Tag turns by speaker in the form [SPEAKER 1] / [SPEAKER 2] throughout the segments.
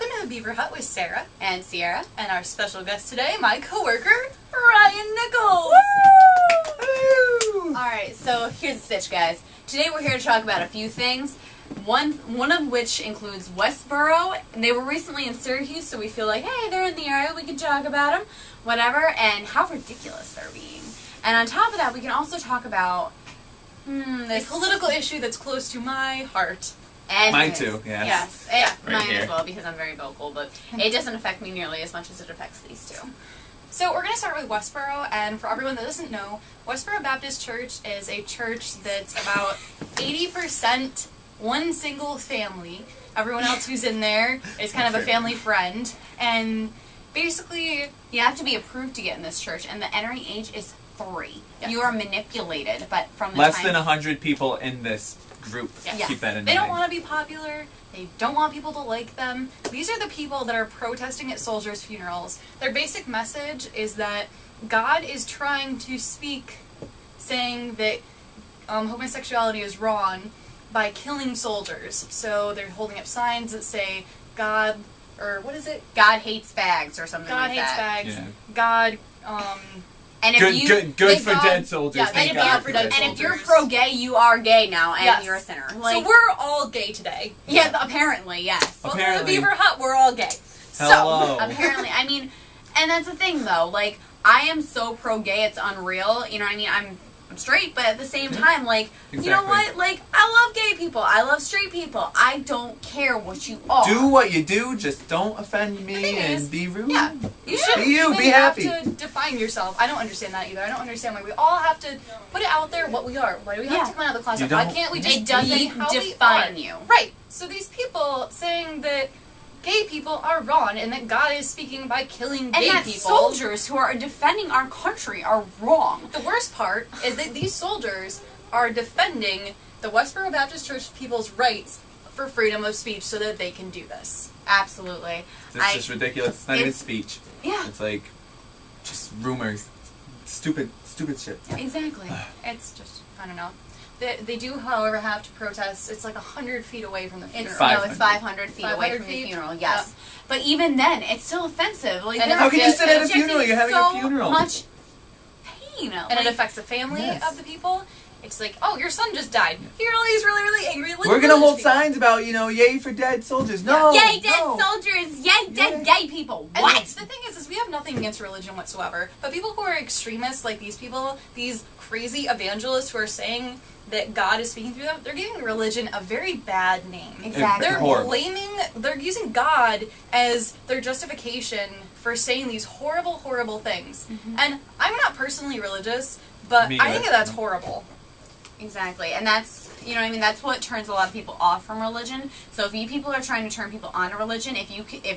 [SPEAKER 1] Welcome to the BevearHut with Sarah
[SPEAKER 2] and Sierra,
[SPEAKER 1] and our special guest today, my coworker Ryan Nichols.
[SPEAKER 2] Woo! Alright, so here's the stitch, guys. Today we're here to talk about a few things. One of which includes Westboro. They were recently in Syracuse, so we feel like, hey, they're in the area, we can talk about them, whatever, and how ridiculous they're being. And on top of that, we can also talk about
[SPEAKER 1] this political issue that's close to my heart.
[SPEAKER 2] And
[SPEAKER 3] mine too, yes.
[SPEAKER 2] Yes,
[SPEAKER 3] Right
[SPEAKER 2] mine
[SPEAKER 3] here.
[SPEAKER 2] as well, because I'm very vocal, but it doesn't affect me nearly as much as it affects these two.
[SPEAKER 1] So we're going to start with Westboro, and for everyone that doesn't know, Westboro Baptist Church is a church that's about 80% one single family. Everyone else who's in there is kind of a family friend, and basically
[SPEAKER 2] you have to be approved to get in this church, and the entering age is 3.
[SPEAKER 1] Yes.
[SPEAKER 2] You are manipulated, but from the
[SPEAKER 3] Less
[SPEAKER 2] time
[SPEAKER 3] than 100 people in this group.
[SPEAKER 2] Yes.
[SPEAKER 3] Keep that in mind.
[SPEAKER 1] they don't want to be popular. They don't want people to like them. These are the people that are protesting at soldiers' funerals. Their basic message is that God is trying to speak, saying that homosexuality is wrong by killing soldiers. So they're holding up signs that say God, or what is it?
[SPEAKER 2] God hates fags or something
[SPEAKER 1] God
[SPEAKER 2] like
[SPEAKER 1] hates
[SPEAKER 2] that.
[SPEAKER 1] fags.
[SPEAKER 3] Yeah.
[SPEAKER 1] God,
[SPEAKER 2] And if
[SPEAKER 3] Good
[SPEAKER 1] thank
[SPEAKER 3] for
[SPEAKER 1] God-
[SPEAKER 3] dead soldiers.
[SPEAKER 1] yeah,
[SPEAKER 3] Thank
[SPEAKER 1] thank
[SPEAKER 3] God
[SPEAKER 1] God
[SPEAKER 3] for
[SPEAKER 1] for
[SPEAKER 3] dead
[SPEAKER 1] dead
[SPEAKER 2] and
[SPEAKER 3] soldiers.
[SPEAKER 2] if you're pro-gay, you are gay now, and
[SPEAKER 1] Yes.
[SPEAKER 2] you're a sinner.
[SPEAKER 1] so we're all gay today.
[SPEAKER 2] yeah, apparently, yes.
[SPEAKER 1] Welcome
[SPEAKER 3] Apparently.
[SPEAKER 1] to the BevearHut, we're all gay.
[SPEAKER 3] Hello.
[SPEAKER 2] Apparently, I mean, and that's the thing though. Like, I am so pro-gay, it's unreal. You know what I mean? I'm straight, but at the same time, like, you know
[SPEAKER 3] Exactly.
[SPEAKER 2] what? Like, I love gay people. I love straight people. I don't care what you are.
[SPEAKER 3] Do what you do, just don't offend me
[SPEAKER 1] thing
[SPEAKER 3] and
[SPEAKER 1] is,
[SPEAKER 3] be rude.
[SPEAKER 1] Yeah, you should.
[SPEAKER 3] Be you, be happy.
[SPEAKER 1] have to define yourself. I don't understand that either. I don't understand why we all have to put it out there what we are. Why do we have to come out of the closet?
[SPEAKER 3] You
[SPEAKER 1] Why
[SPEAKER 3] don't-
[SPEAKER 1] can't we just
[SPEAKER 2] It doesn't
[SPEAKER 1] be how
[SPEAKER 2] define
[SPEAKER 1] we are?
[SPEAKER 2] you.
[SPEAKER 1] Right. So these people saying that gay people are wrong and that God is speaking by killing
[SPEAKER 2] And
[SPEAKER 1] gay
[SPEAKER 2] that
[SPEAKER 1] people.
[SPEAKER 2] soldiers who are defending our country are wrong.
[SPEAKER 1] The worst part is that these soldiers are defending the Westboro Baptist Church people's rights for freedom of speech so that they can do this.
[SPEAKER 2] Absolutely.
[SPEAKER 3] It's just ridiculous. It's not even
[SPEAKER 2] it's-
[SPEAKER 3] speech.
[SPEAKER 2] Yeah.
[SPEAKER 3] It's like just rumors. Stupid shit.
[SPEAKER 2] Exactly.
[SPEAKER 1] It's just, I don't know. They do, however, have to protest. It's like 100 feet away from the funeral.
[SPEAKER 2] It's
[SPEAKER 3] 500.
[SPEAKER 2] 500 feet away
[SPEAKER 1] 500
[SPEAKER 2] from the
[SPEAKER 1] feet?
[SPEAKER 2] funeral. Yes, but even then, it's still offensive. Like,
[SPEAKER 1] And
[SPEAKER 2] they're
[SPEAKER 3] How can you sit at a
[SPEAKER 2] injecting
[SPEAKER 3] funeral? You're having
[SPEAKER 2] so
[SPEAKER 3] a funeral.
[SPEAKER 2] much pain,
[SPEAKER 1] And it affects the family
[SPEAKER 3] Yes.
[SPEAKER 1] of the people. It's like, oh, your son just died. He's really angry.
[SPEAKER 3] We're gonna hold signs about, yay for dead soldiers. No.
[SPEAKER 2] Yay, dead
[SPEAKER 3] no.
[SPEAKER 2] soldiers! Yay, dead gay people!
[SPEAKER 1] And
[SPEAKER 2] What?
[SPEAKER 1] the thing is we have nothing against religion whatsoever. But people who are extremists, like these people, these crazy evangelists who are saying that God is speaking through them, they're giving religion a very bad name.
[SPEAKER 2] Exactly.
[SPEAKER 1] They're
[SPEAKER 3] Horrible.
[SPEAKER 1] they're using God as their justification for saying these horrible things. And I'm not personally religious, but
[SPEAKER 3] Me
[SPEAKER 1] I think
[SPEAKER 3] either.
[SPEAKER 1] that's horrible.
[SPEAKER 2] Exactly, and that's, you know what I mean, that's what turns a lot of people off from religion. So if you people are trying to turn people on to religion, if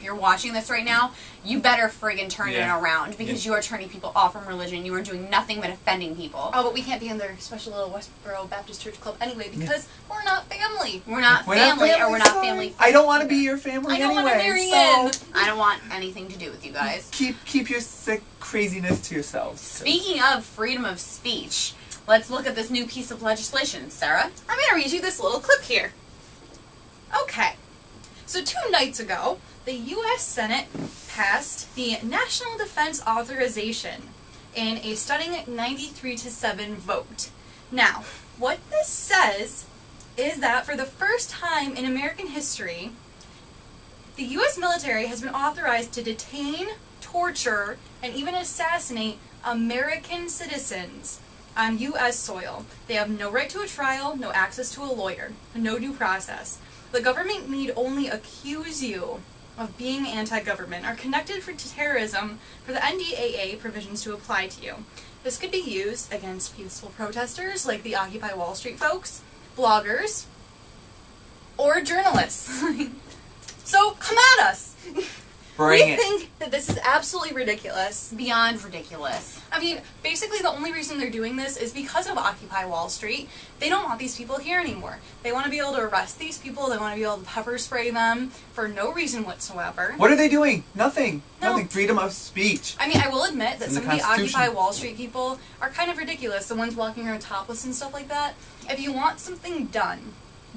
[SPEAKER 2] you're watching this right now, you better friggin' turn it
[SPEAKER 3] Yeah.
[SPEAKER 2] around, because you are turning people off from religion. You are doing nothing but offending people.
[SPEAKER 1] Oh, but we can't be in their special little Westboro Baptist Church Club anyway because we're not family.
[SPEAKER 2] We're not
[SPEAKER 3] We're not
[SPEAKER 2] family, or we're not
[SPEAKER 3] sorry.
[SPEAKER 2] family.
[SPEAKER 3] I don't want to be your family
[SPEAKER 1] I don't
[SPEAKER 3] anyway.
[SPEAKER 1] want to marry
[SPEAKER 3] so
[SPEAKER 1] in.
[SPEAKER 2] I don't want anything to do with you guys.
[SPEAKER 3] keep your sick craziness to yourselves.
[SPEAKER 2] Speaking of freedom of speech, let's look at this new piece of legislation. Sarah?
[SPEAKER 1] I'm going to read you this little clip here. Okay. So 2 nights ago, the U.S. Senate passed the National Defense Authorization in a stunning 93-7 vote. Now, what this says is that for the first time in American history, the U.S. military has been authorized to detain, torture, and even assassinate American citizens on U.S. soil. They have no right to a trial, no access to a lawyer, no due process. The government need only accuse you of being anti-government or connected to terrorism for the NDAA provisions to apply to you. This could be used against peaceful protesters like the Occupy Wall Street folks, bloggers, or journalists. So come at us!
[SPEAKER 3] Bring
[SPEAKER 1] We
[SPEAKER 3] it.
[SPEAKER 1] think that this is absolutely ridiculous.
[SPEAKER 2] Beyond ridiculous.
[SPEAKER 1] I mean, basically the only reason they're doing this is because of Occupy Wall Street. They don't want these people here anymore. They want to be able to arrest these people, they want to be able to pepper spray them for no reason whatsoever.
[SPEAKER 3] What are they doing? Nothing.
[SPEAKER 1] No.
[SPEAKER 3] Nothing. Freedom of speech.
[SPEAKER 1] I mean, I will admit that
[SPEAKER 3] It's in
[SPEAKER 1] some
[SPEAKER 3] the
[SPEAKER 1] of the Occupy
[SPEAKER 3] Constitution.
[SPEAKER 1] Wall Street people are kind of ridiculous, the ones walking around topless and stuff like that. If you want something done,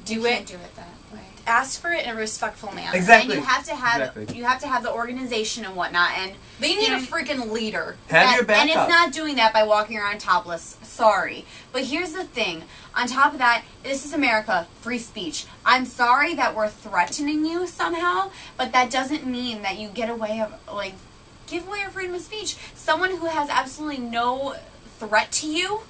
[SPEAKER 1] do
[SPEAKER 2] You
[SPEAKER 1] it.
[SPEAKER 2] can't do it that way.
[SPEAKER 1] ask for it in a respectful manner.
[SPEAKER 3] Exactly.
[SPEAKER 2] And you have to have the organization and whatnot, and
[SPEAKER 1] They need a freaking leader.
[SPEAKER 3] Have your backup.
[SPEAKER 2] And it's not doing that by walking around topless. Sorry. But here's the thing. On top of that, this is America. Free speech. I'm sorry that we're threatening you somehow, but that doesn't mean that you get away of, like, give away your freedom of speech. Someone who has absolutely no threat to you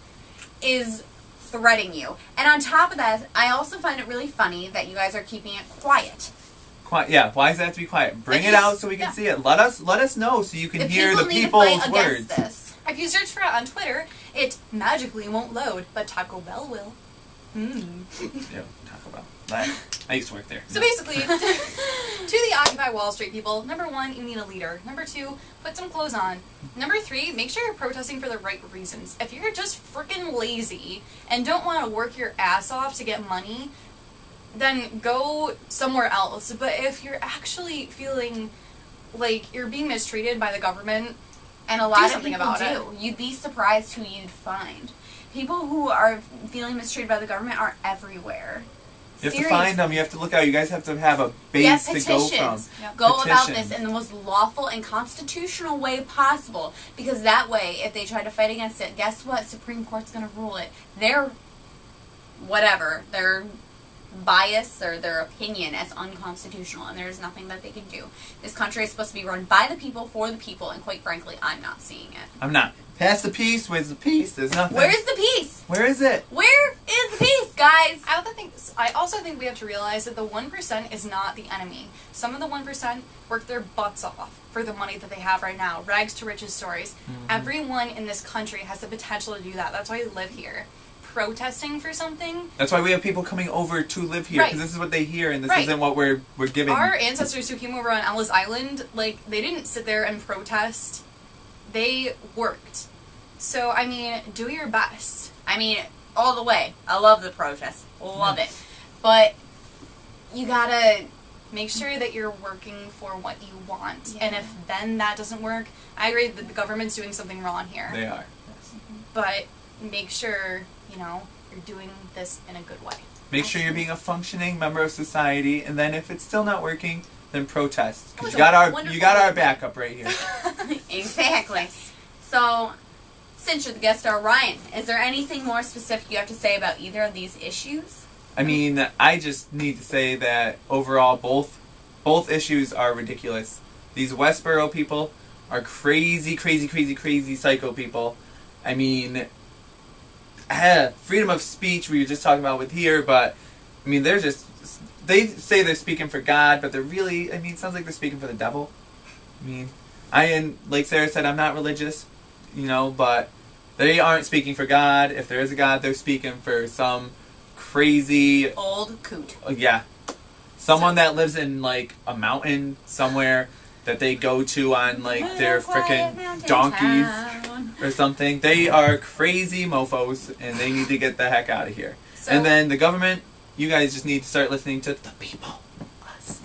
[SPEAKER 2] is threatening you. And on top of that, I also find it really funny that you guys are keeping it quiet.
[SPEAKER 3] Quiet. Yeah. Why does that have to be quiet? Bring it out so we can see it. Let us know so you can
[SPEAKER 2] If
[SPEAKER 3] hear
[SPEAKER 2] people
[SPEAKER 3] the
[SPEAKER 2] need to
[SPEAKER 3] people's
[SPEAKER 2] fight
[SPEAKER 3] words.
[SPEAKER 2] against this.
[SPEAKER 1] If you search for it on Twitter, it magically won't load, but Taco Bell will.
[SPEAKER 3] Yeah, Taco Bell. I used to work there.
[SPEAKER 1] So basically, to the Occupy Wall Street people, number 1, you need a leader. Number 2, put some clothes on. Number 3, make sure you're protesting for the right reasons. If you're just freaking lazy and don't want to work your ass off to get money, then go somewhere else. But if you're actually feeling like you're being mistreated by the government,
[SPEAKER 2] And a lot of
[SPEAKER 1] something
[SPEAKER 2] people
[SPEAKER 1] about
[SPEAKER 2] do. You'd be surprised who you'd find. People who are feeling mistreated by the government are everywhere.
[SPEAKER 3] You have to find them. You have to look out. You guys have to have a base to go from.
[SPEAKER 2] Yep. Go about
[SPEAKER 3] Petitions.
[SPEAKER 2] this in the most lawful and constitutional way possible. Because that way, if they try to fight against it, guess what? Supreme Court's going to rule it. Their bias or their opinion as unconstitutional, and there's nothing that they can do. This country is supposed to be run by the people, for the people, and quite frankly, I'm not seeing it.
[SPEAKER 3] I'm not. Pass the peace. Where's the peace? There's nothing.
[SPEAKER 2] Where's the peace?
[SPEAKER 3] Where is it?
[SPEAKER 2] Where is the peace, guys?
[SPEAKER 1] I also think we have to realize that the 1% is not the enemy. Some of the 1% work their butts off for the money that they have right now. Rags to riches stories. Everyone in this country has the potential to do that. That's why we live here. Protesting for something.
[SPEAKER 3] That's why we have people coming over to live here, because this is what they hear, and this isn't what we're giving.
[SPEAKER 1] Our ancestors who came over on Ellis Island, like, they didn't sit there and protest. They worked. So, I mean, do your best.
[SPEAKER 2] I mean, all the way. I love the protest. Love it. But you gotta
[SPEAKER 1] make sure that you're working for what you want. And if then that doesn't work, I agree that the government's doing something wrong here.
[SPEAKER 3] They are.
[SPEAKER 1] But make sure, you're doing this in a good way.
[SPEAKER 3] Make sure you're being a functioning member of society, and then if it's still not working, then protest. Because you got our backup right here.
[SPEAKER 2] Exactly. So, since you're the guest star, Ryan, is there anything more specific you have to say about either of these issues?
[SPEAKER 3] I mean, I just need to say that overall, both issues are ridiculous. These Westboro people are crazy, crazy, crazy, crazy psycho people. I mean, freedom of speech we were just talking about with here, but I mean, they say they're speaking for God, but they're really, I mean, it sounds like they're speaking for the devil. I mean, like Sarah said, I'm not religious, but they aren't speaking for God. If there is a God, they're speaking for some crazy
[SPEAKER 2] old coot.
[SPEAKER 3] Yeah. Someone that lives in, like, a mountain somewhere that they go to on, like, their frickin' donkeys or something. They are crazy mofos, and they need to get the heck out of here. And then the government, you guys just need to start listening to the people. Us.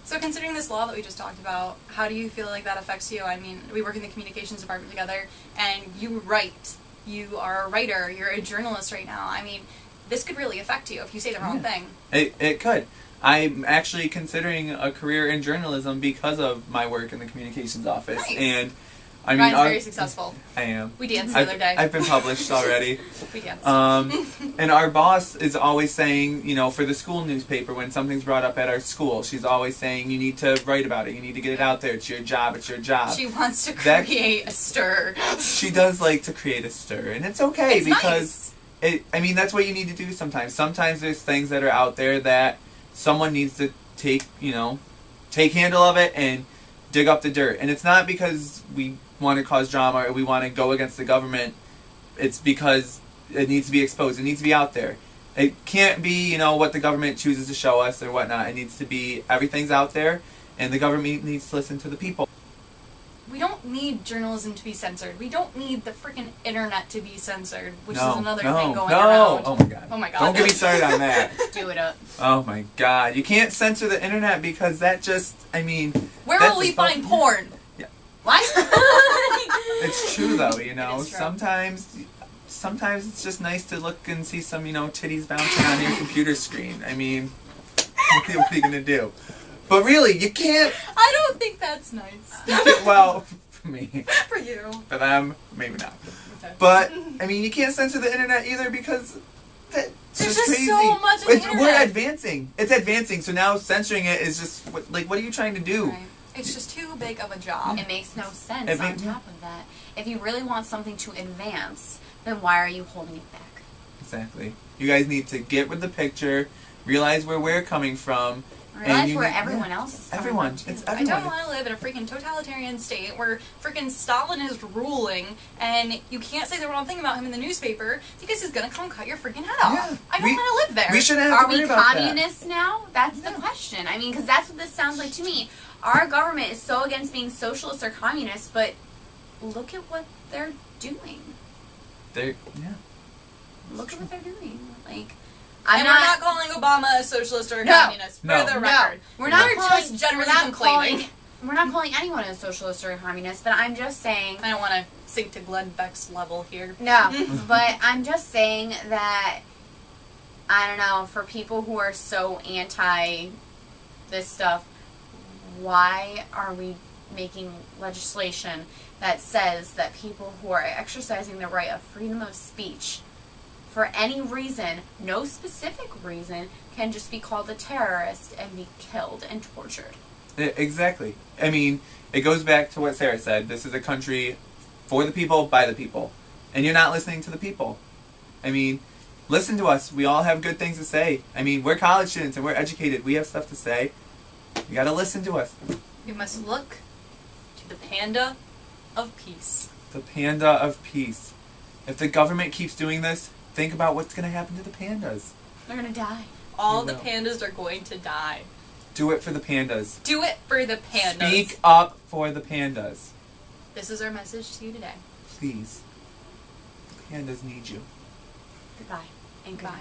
[SPEAKER 1] So considering this law that we just talked about, how do you feel like that affects you? I mean, we work in the communications department together, and you write. You are a writer. You're a journalist right now. I mean, this could really affect you if you say the wrong thing.
[SPEAKER 3] It could. I'm actually considering a career in journalism because of my work in the communications office.
[SPEAKER 1] Nice.
[SPEAKER 3] And I mean,
[SPEAKER 1] Ryan's very successful.
[SPEAKER 3] I am.
[SPEAKER 1] We danced the other day.
[SPEAKER 3] I've been published already.
[SPEAKER 1] We danced.
[SPEAKER 3] And our boss is always saying, for the school newspaper, when something's brought up at our school, she's always saying, you need to write about it. You need to get it out there. It's your job. It's your job.
[SPEAKER 1] She wants to create a stir.
[SPEAKER 3] She does like to create a stir. And it's okay because, that's what you need to do sometimes. Sometimes there's things that are out there that someone needs to take handle of it and dig up the dirt. And it's not because we want to cause drama or we want to go against the government. It's because it needs to be exposed. It needs to be out there. It can't be, what the government chooses to show us or whatnot. It needs to be, everything's out there, and the government needs to listen to the people.
[SPEAKER 1] We don't need journalism to be censored. We don't need the freaking internet to be censored, which is another thing going around.
[SPEAKER 3] Oh my god.
[SPEAKER 1] Oh my god.
[SPEAKER 3] Don't get me started on that.
[SPEAKER 2] Do it up.
[SPEAKER 3] Oh my god. You can't censor the internet because that just,
[SPEAKER 1] where will we find porn?
[SPEAKER 3] Yeah.
[SPEAKER 2] What?
[SPEAKER 3] It's true though,
[SPEAKER 1] It is true.
[SPEAKER 3] Sometimes it's just nice to look and see some, titties bouncing on your computer screen. what are you gonna do? But really, you can't.
[SPEAKER 1] I don't think that's nice.
[SPEAKER 3] Well, for me,
[SPEAKER 1] For you.
[SPEAKER 3] for them, maybe not.
[SPEAKER 1] Okay.
[SPEAKER 3] But I mean, you can't censor the internet either because that's
[SPEAKER 1] There's
[SPEAKER 3] just
[SPEAKER 1] just
[SPEAKER 3] crazy.
[SPEAKER 1] so much of the
[SPEAKER 3] We're
[SPEAKER 1] internet.
[SPEAKER 3] advancing. It's advancing. So now censoring it is just like, what are you trying to do?
[SPEAKER 2] Right.
[SPEAKER 1] It's just too big of a job.
[SPEAKER 2] It makes no sense
[SPEAKER 3] It
[SPEAKER 2] on
[SPEAKER 3] makes-
[SPEAKER 2] top of that. If you really want something to advance, then why are you holding it back?
[SPEAKER 3] Exactly. You guys need to get with the picture, realize where we're coming from.
[SPEAKER 2] Realize
[SPEAKER 3] you
[SPEAKER 2] where
[SPEAKER 3] need-
[SPEAKER 2] everyone
[SPEAKER 3] yeah.
[SPEAKER 2] else is coming
[SPEAKER 3] Everyone.
[SPEAKER 2] from, too.
[SPEAKER 3] It's
[SPEAKER 1] I
[SPEAKER 3] everyone.
[SPEAKER 1] don't want to live in a freaking totalitarian state where freaking Stalin is ruling and you can't say the wrong thing about him in the newspaper because he's gonna come cut your freaking head off.
[SPEAKER 3] Yeah.
[SPEAKER 1] I don't want to live there.
[SPEAKER 3] We shouldn't have
[SPEAKER 2] Are
[SPEAKER 3] to worry
[SPEAKER 2] we
[SPEAKER 3] about
[SPEAKER 2] communists now? That's the question. I mean, because that's what this sounds like to me. Our government is so against being socialist or communist, but look at what they're doing.
[SPEAKER 3] that. Yeah.
[SPEAKER 2] Look at what they're doing. Like,
[SPEAKER 1] and we're not calling Obama a socialist or a
[SPEAKER 2] No.
[SPEAKER 1] communist, for
[SPEAKER 3] No.
[SPEAKER 1] the
[SPEAKER 2] No,
[SPEAKER 1] record.
[SPEAKER 2] we're not
[SPEAKER 1] We're
[SPEAKER 2] calling,
[SPEAKER 1] just generally
[SPEAKER 2] we're not
[SPEAKER 1] complaining.
[SPEAKER 2] calling, we're not calling anyone a socialist or a communist, but I'm just saying.
[SPEAKER 1] I don't want to sink to Glenn Beck's level here.
[SPEAKER 2] No, but I'm just saying that, I don't know, for people who are so anti this stuff, why are we making legislation that says that people who are exercising the right of freedom of speech for any reason, no specific reason, can just be called a terrorist and be killed and tortured?
[SPEAKER 3] Exactly. I mean, it goes back to what Sarah said. This is a country for the people, by the people. And you're not listening to the people. I mean, listen to us. We all have good things to say. I mean, we're college students and we're educated. We have stuff to say. You gotta listen to us.
[SPEAKER 1] We must look to the panda of peace.
[SPEAKER 3] The panda of peace. If the government keeps doing this, think about what's gonna happen to the pandas.
[SPEAKER 2] They're gonna die.
[SPEAKER 1] All
[SPEAKER 3] You
[SPEAKER 1] the
[SPEAKER 3] will.
[SPEAKER 1] pandas are going to die.
[SPEAKER 3] Do it for the pandas.
[SPEAKER 1] Do it for the pandas.
[SPEAKER 3] Speak up for the pandas.
[SPEAKER 1] This is our message to you today.
[SPEAKER 3] Please. The pandas need you.
[SPEAKER 2] Goodbye. And goodbye.